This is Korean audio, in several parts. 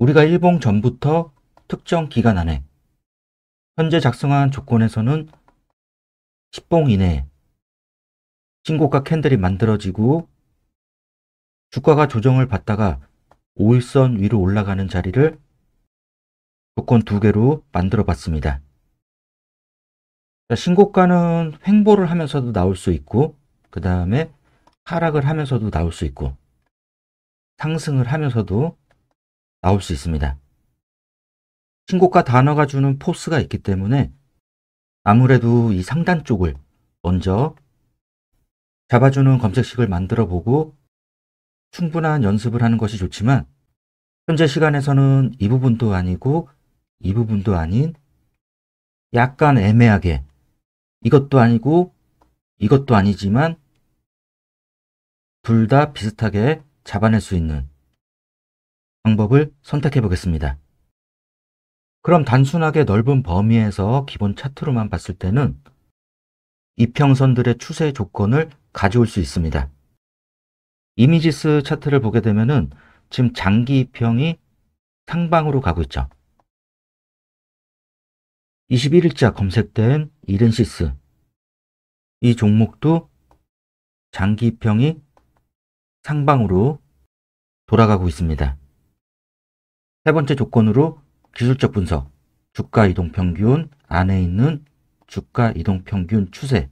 우리가 일봉 전부터 특정 기간 안에 현재 작성한 조건에서는 10봉 이내에 신고가 캔들이 만들어지고 주가가 조정을 받다가 5일선 위로 올라가는 자리를 조건 2개로 만들어 봤습니다. 신고가는 횡보를 하면서도 나올 수 있고, 그 다음에 하락을 하면서도 나올 수 있고, 상승을 하면서도 나올 수 있습니다. 신고가 단어가 주는 포스가 있기 때문에 아무래도 이 상단 쪽을 먼저 잡아주는 검색식을 만들어 보고 충분한 연습을 하는 것이 좋지만, 현재 시간에서는 이 부분도 아니고 이 부분도 아닌 약간 애매하게 이것도 아니고 이것도 아니지만 둘 다 비슷하게 잡아낼 수 있는 방법을 선택해 보겠습니다. 그럼 단순하게 넓은 범위에서 기본 차트로만 봤을 때는 이평선들의 추세 조건을 가져올 수 있습니다. 이미지스 차트를 보게 되면은 지금 장기 이평이 상방으로 가고 있죠. 21일자 검색된 이른시스, 이 종목도 장기 이평이 상방으로 돌아가고 있습니다. 세 번째 조건으로 기술적 분석, 주가 이동평균 안에 있는 주가 이동평균 추세,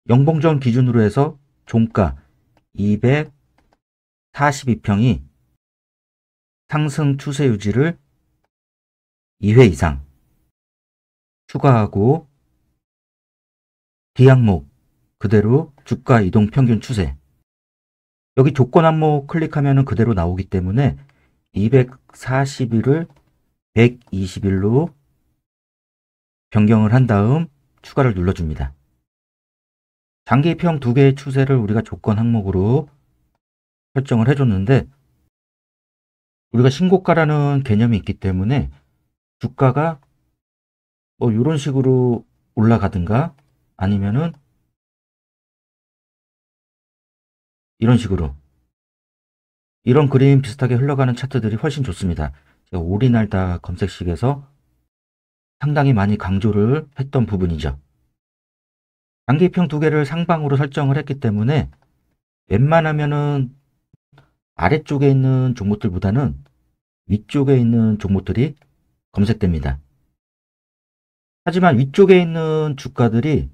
영봉전 기준으로 해서 종가 242평이 상승 추세 유지를 2회 이상 추가하고 D항목 그대로 주가 이동평균 추세, 여기 조건 항목 클릭하면 그대로 나오기 때문에 241을 121로 변경을 한 다음 추가를 눌러줍니다. 장기 이평 2개의 추세를 우리가 조건 항목으로 설정을 해줬는데, 우리가 신고가라는 개념이 있기 때문에 주가가 이런 식으로 올라가든가 아니면은 이런 식으로, 이런 그림 비슷하게 흘러가는 차트들이 훨씬 좋습니다. 제가 오리날다 검색식에서 상당히 많이 강조를 했던 부분이죠. 장기 이평 2개를 상방으로 설정을 했기 때문에 웬만하면은 아래쪽에 있는 종목들보다는 위쪽에 있는 종목들이 검색됩니다. 하지만 위쪽에 있는 주가들이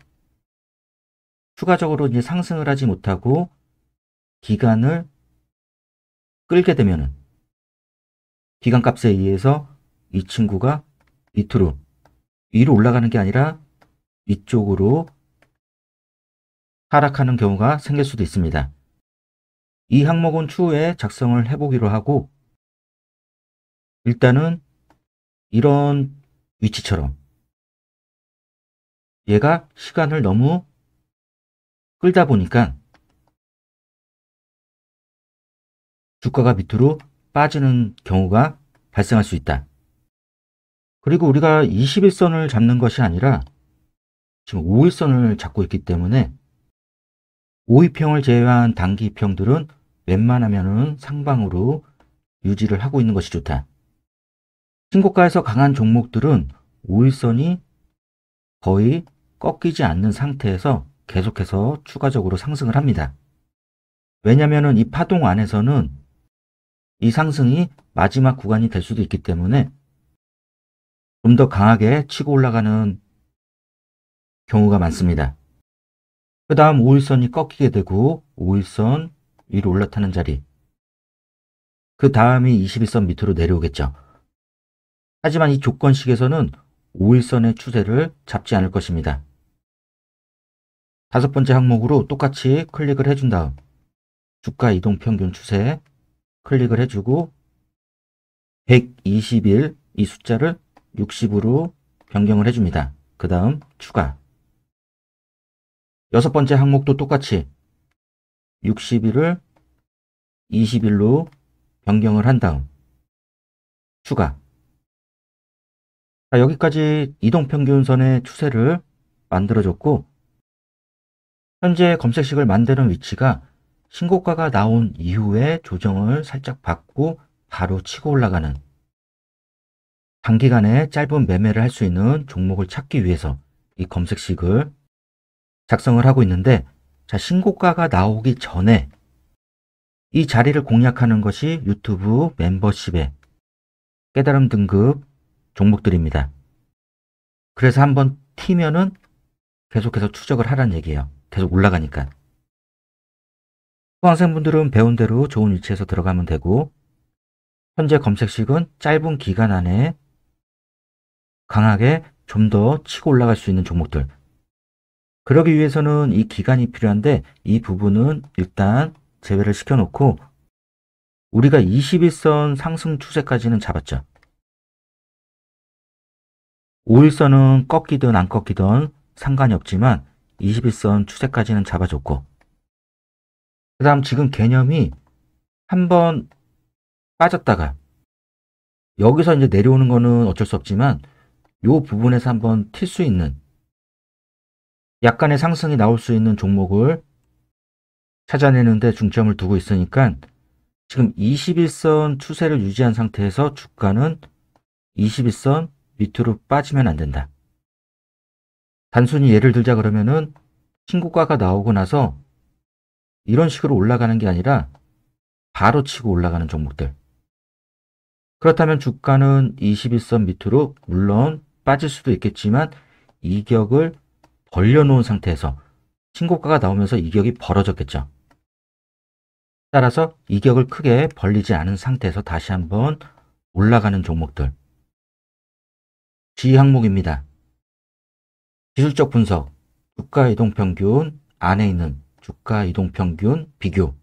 추가적으로 이제 상승을 하지 못하고 기간을 끌게 되면은 기간값에 의해서 이 친구가 밑으로 위로 올라가는 게 아니라 위쪽으로 하락하는 경우가 생길 수도 있습니다. 이 항목은 추후에 작성을 해보기로 하고, 일단은 이런 위치처럼 얘가 시간을 너무 끌다 보니까 주가가 밑으로 빠지는 경우가 발생할 수 있다. 그리고 우리가 21선을 잡는 것이 아니라 지금 5일선을 잡고 있기 때문에 5이평을 제외한 단기 이평들은 웬만하면은 상방으로 유지를 하고 있는 것이 좋다. 신고가에서 강한 종목들은 5일선이 거의 꺾이지 않는 상태에서 계속해서 추가적으로 상승을 합니다. 왜냐하면 이 파동 안에서는 이 상승이 마지막 구간이 될 수도 있기 때문에 좀 더 강하게 치고 올라가는 경우가 많습니다. 그 다음 5일선이 꺾이게 되고 5일선 위로 올라타는 자리, 그 다음이 21선 밑으로 내려오겠죠. 하지만 이 조건식에서는 5일선의 추세를 잡지 않을 것입니다. 다섯 번째 항목으로 똑같이 클릭을 해준 다음 주가 이동평균 추세 클릭을 해주고 120일 이 숫자를 60으로 변경을 해줍니다. 그 다음 추가. 여섯 번째 항목도 똑같이 60일을 20일로 변경을 한 다음 추가. 자, 여기까지 이동평균선의 추세를 만들어줬고, 현재 검색식을 만드는 위치가 신고가가 나온 이후에 조정을 살짝 받고 바로 치고 올라가는 단기간에 짧은 매매를 할 수 있는 종목을 찾기 위해서 이 검색식을 작성을 하고 있는데, 자, 신고가가 나오기 전에 이 자리를 공략하는 것이 유튜브 멤버십의 깨달음 등급 종목들입니다. 그래서 한번 튀면은 계속해서 추적을 하라는 얘기예요. 계속 올라가니까. 수강생분들은 배운 대로 좋은 위치에서 들어가면 되고, 현재 검색식은 짧은 기간 안에 강하게 좀 더 치고 올라갈 수 있는 종목들. 그러기 위해서는 이 기간이 필요한데, 이 부분은 일단 제외를 시켜놓고 우리가 21선 상승 추세까지는 잡았죠. 5일선은 꺾이든 안 꺾이든 상관이 없지만 21선 추세까지는 잡아줬고, 그 다음 지금 개념이 한번 빠졌다가 여기서 이제 내려오는 거는 어쩔 수 없지만 이 부분에서 한번 튈 수 있는 약간의 상승이 나올 수 있는 종목을 찾아내는데 중점을 두고 있으니까, 지금 21선 추세를 유지한 상태에서 주가는 21선 밑으로 빠지면 안 된다. 단순히 예를 들자 그러면은 신고가가 나오고 나서 이런 식으로 올라가는 게 아니라 바로 치고 올라가는 종목들. 그렇다면 주가는 21선 밑으로 물론 빠질 수도 있겠지만 이격을 벌려놓은 상태에서 신고가가 나오면서 이격이 벌어졌겠죠. 따라서 이격을 크게 벌리지 않은 상태에서 다시 한번 올라가는 종목들. G 항목입니다. 기술적 분석, 주가 이동평균 안에 있는 주가 이동평균 비교.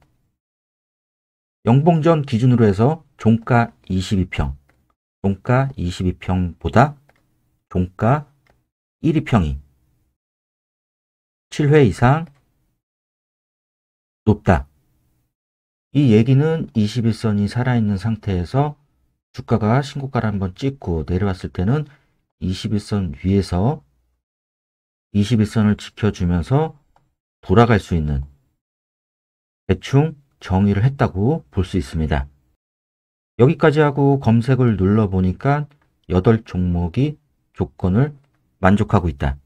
영봉전 기준으로 해서 종가 22평, 종가 22평보다 종가 1위평이 7회 이상 높다. 이 얘기는 21선이 살아있는 상태에서 주가가 신고가를 한번 찍고 내려왔을 때는 21선 위에서 21선을 지켜주면서 돌아갈 수 있는, 대충 정의를 했다고 볼 수 있습니다. 여기까지 하고 검색을 눌러보니까 8종목이 조건을 만족하고 있다.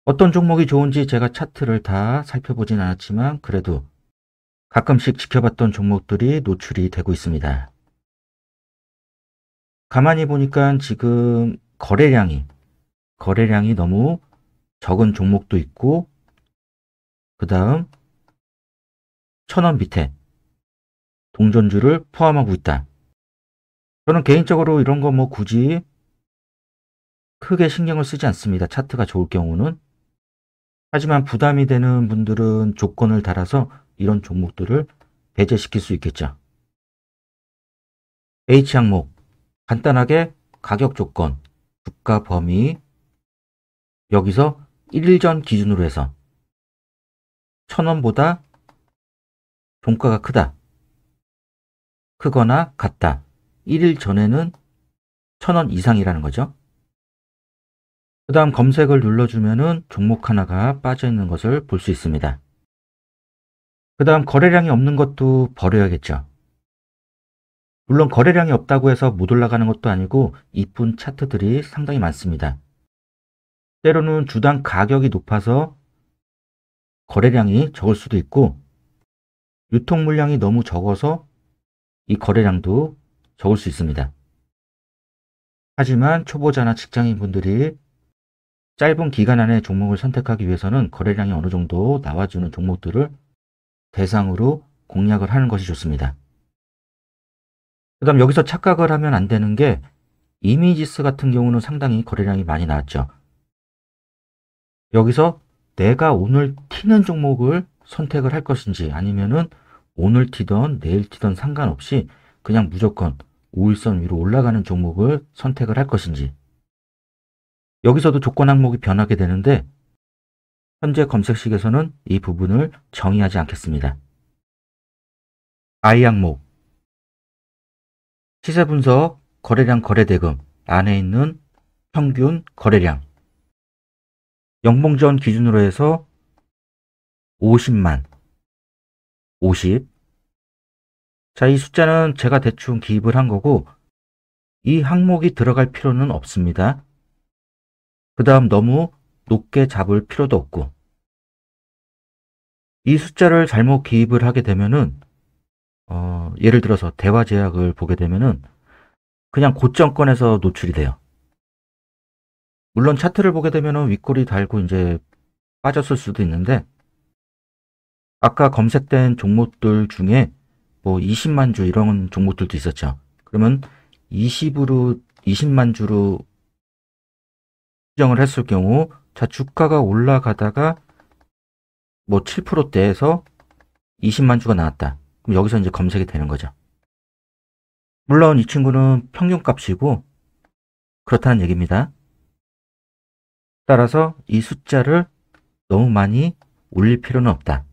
어떤 종목이 좋은지 제가 차트를 다 살펴보진 않았지만 그래도 가끔씩 지켜봤던 종목들이 노출이 되고 있습니다. 가만히 보니까 지금 거래량이 너무 적은 종목도 있고, 그 다음 1000원 밑에 동전주를 포함하고 있다. 저는 개인적으로 이런 거 뭐 굳이 크게 신경을 쓰지 않습니다. 차트가 좋을 경우는. 하지만 부담이 되는 분들은 조건을 달아서 이런 종목들을 배제시킬 수 있겠죠. H 항목, 간단하게 가격 조건, 주가 범위, 여기서 1일 전 기준으로 해서 1000원보다 종가가 크거나 같다. 1일 전에는 1000원 이상이라는 거죠. 그 다음 검색을 눌러주면은 종목 하나가 빠져있는 것을 볼 수 있습니다. 그 다음 거래량이 없는 것도 버려야겠죠. 물론 거래량이 없다고 해서 못 올라가는 것도 아니고 이쁜 차트들이 상당히 많습니다. 때로는 주당 가격이 높아서 거래량이 적을 수도 있고, 유통 물량이 너무 적어서 이 거래량도 적을 수 있습니다. 하지만 초보자나 직장인분들이 짧은 기간 안에 종목을 선택하기 위해서는 거래량이 어느 정도 나와주는 종목들을 대상으로 공략을 하는 것이 좋습니다. 그 다음 여기서 착각을 하면 안 되는 게, 이미지스 같은 경우는 상당히 거래량이 많이 나왔죠. 여기서 내가 오늘 튀는 종목을 선택을 할 것인지, 아니면은 오늘 튀던 내일 튀던 상관없이 그냥 무조건 5일선 위로 올라가는 종목을 선택을 할 것인지, 여기서도 조건 항목이 변하게 되는데 현재 검색식에서는 이 부분을 정의하지 않겠습니다. I 항목, 시세 분석, 거래량 거래대금 안에 있는 평균 거래량, 영봉전 기준으로 해서 50만, 50, 자, 이 숫자는 제가 대충 기입을 한 거고 이 항목이 들어갈 필요는 없습니다. 그 다음 너무 높게 잡을 필요도 없고 이 숫자를 잘못 기입을 하게 되면은 예를 들어서 대화 제약을 보게 되면은 그냥 고점권에서 노출이 돼요. 물론 차트를 보게 되면은 윗꼬리 달고 이제 빠졌을 수도 있는데 아까 검색된 종목들 중에 뭐 20만 주 이런 종목들도 있었죠. 그러면 20만 주로 수정을 했을 경우 자 주가가 올라가다가 뭐 7%대에서 20만 주가 나왔다. 그럼 여기서 이제 검색이 되는 거죠. 물론 이 친구는 평균값이고 그렇다는 얘기입니다. 따라서 이 숫자를 너무 많이 올릴 필요는 없다.